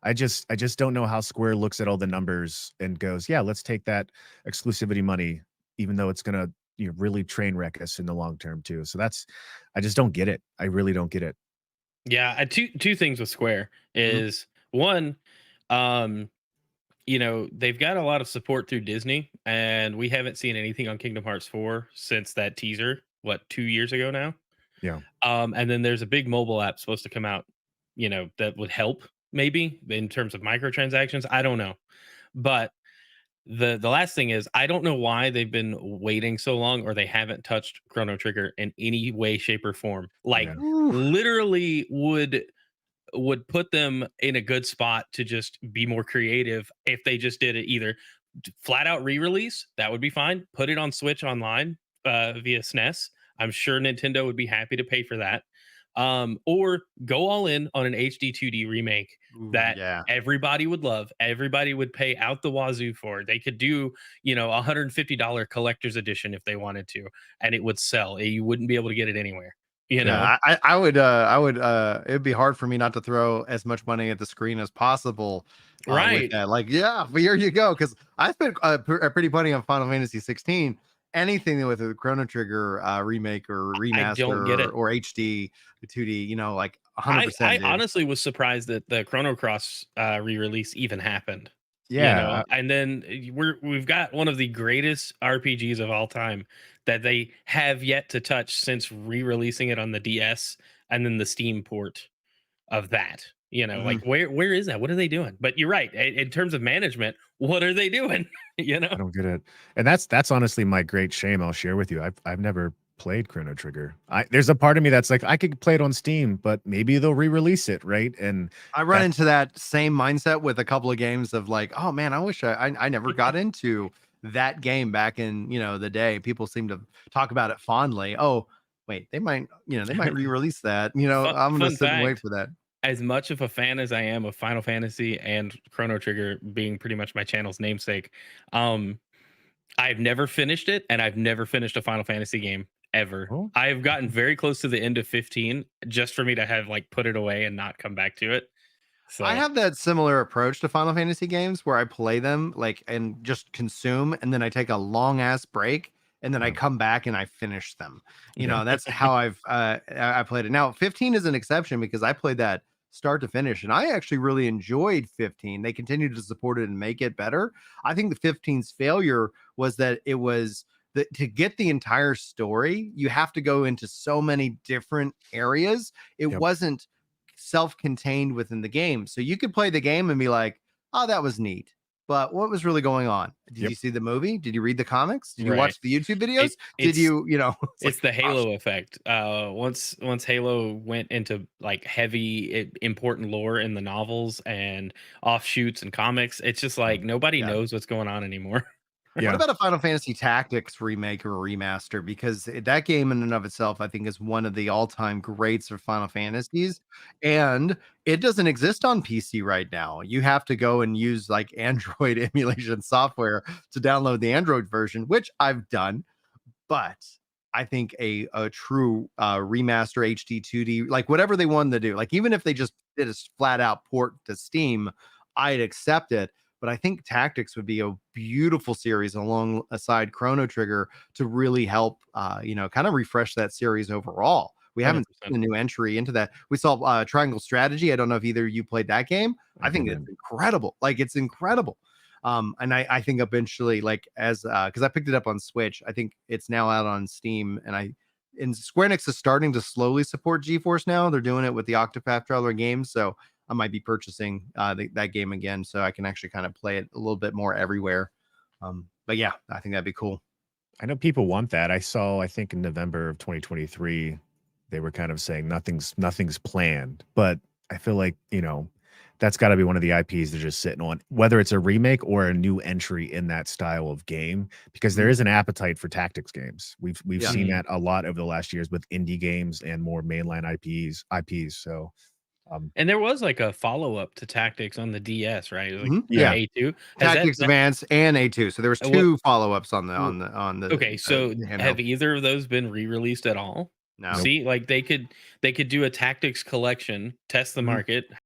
I just don't know how Square looks at all the numbers and goes, "Yeah, let's take that exclusivity money," even though it's gonna, really train wreck us in the long term too. So that's I just don't get it. I really don't get it. Yeah, two things with Square Mhm. is one, um, they've got a lot of support through Disney, and we haven't seen anything on Kingdom Hearts 4 since that teaser, what, 2 years ago now? Yeah. And then there's a big mobile app supposed to come out, that would help maybe in terms of microtransactions. I don't know. But the last thing is I don't know why they've been waiting so long or they haven't touched Chrono Trigger in any way, shape, or form. Like Yeah. Ooh, literally would put them in a good spot to just be more creative if they just did it either flat out re-release, that would be fine. Put it on Switch online via SNES. I'm sure Nintendo would be happy to pay for that. Or go all in on an HD 2D remake ooh, that yeah. everybody would love. Everybody would pay out the wazoo for. They could do, $150 collector's edition if they wanted to, and it would sell. You wouldn't be able to get it anywhere, you Yeah, know? it'd be hard for me not to throw as much money at the screen as possible, with Right. that. Like, yeah, but here you go, because I spent a pretty penny on Final Fantasy 16. Anything with a Chrono Trigger remake or I remaster don't get it. or HD 2D, like I 100%, dude. honestly was surprised that the Chrono Cross re-release even happened. Yeah, And then we've got one of the greatest RPGs of all time that they have yet to touch since re-releasing it on the DS and then the Steam port of that. Like Mhm. where is that? What are they doing? But you're right. In terms of management, what are they doing? you know? I don't get it. And that's honestly my great shame I'll share with you. I've never played Chrono Trigger. There's a part of me that's like, I could play it on Steam, but maybe they'll re-release it, right? And I run that into that same mindset with a couple of games of like, oh man, I wish I never got into that game back in the day. People seem to talk about it fondly. Oh, wait, they might re-release that. I'm gonna Fun sit and wait fact, for that. as much of a fan as I am of Final Fantasy and Chrono Trigger being pretty much my channel's namesake, um, I've never finished it, and I've never finished a Final Fantasy game ever. oh, I have gotten very close to the end of 15 just for me to have like put it away and not come back to it. I So have that similar approach to Final Fantasy games where I play them like and just consume, and then I take a long ass break, and then I yeah, come back and I finish them. yeah, That's how I played it. Now 15 is an exception because I played that start to finish, and I actually really enjoyed 15. They continued to support it and make it better. I think the 15's failure was that it was to get the entire story, you have to go into so many different areas. It yep, wasn't self-contained within the game. So you could play the game and be like, "Oh, that was neat." But what was really going on? Did yep. you see the movie? Did you read the comics? Did you right, watch the YouTube it videos? Did it's you it's like, it's the gosh. Halo effect. Once Halo went into like heavy important lore in the novels and offshoots and comics, it's just Yeah, like nobody Yeah. knows what's going on anymore. What yeah, about a Final Fantasy Tactics remake or remaster? Because that game in and of itself, I think, is one of the all-time greats of Final Fantasies, and it doesn't exist on PC right now. You have to go and use like Android emulation software to download the Android version, which I've done. But I think a true remaster HD 2D, like whatever they wanted to do, like even if they just did a flat out port to Steam, I'd accept it. But I think Tactics would be a beautiful series alongside Chrono Trigger to really help, kind of refresh that series overall. We haven't seen 100%. a new entry into that. We saw Triangle Strategy. I don't know if either of you played that game. I I think it's didn't. incredible. Like it's incredible. And I think eventually, like as because I picked it up on Switch, I think it's now out on Steam, and Square Enix is starting to slowly support GeForce now. They're doing it with the Octopath Traveler games, so I might be purchasing that game again, so I can actually kind of play it a little bit more everywhere. But yeah, I think that'd be cool. I know people want that. I think in November of 2023, they were kind of saying nothing's planned, but I feel like, that's gotta be one of the IPs they're just sitting on, whether it's a remake or a new entry in that style of game, because there Mhm. is an appetite for tactics games. We've Yeah. seen that a lot over the last years with indie games and more mainline IPs. So, And there was like a follow-up to Tactics on the DS, right? It was like Mhm. the yeah, Yeah. A2. Has that Tactics Advance and A2. So there was what two follow-ups on the okay, so handheld. have either of those been re-released at all? No. nope, See, like they could do a Tactics collection, test the Mhm. market,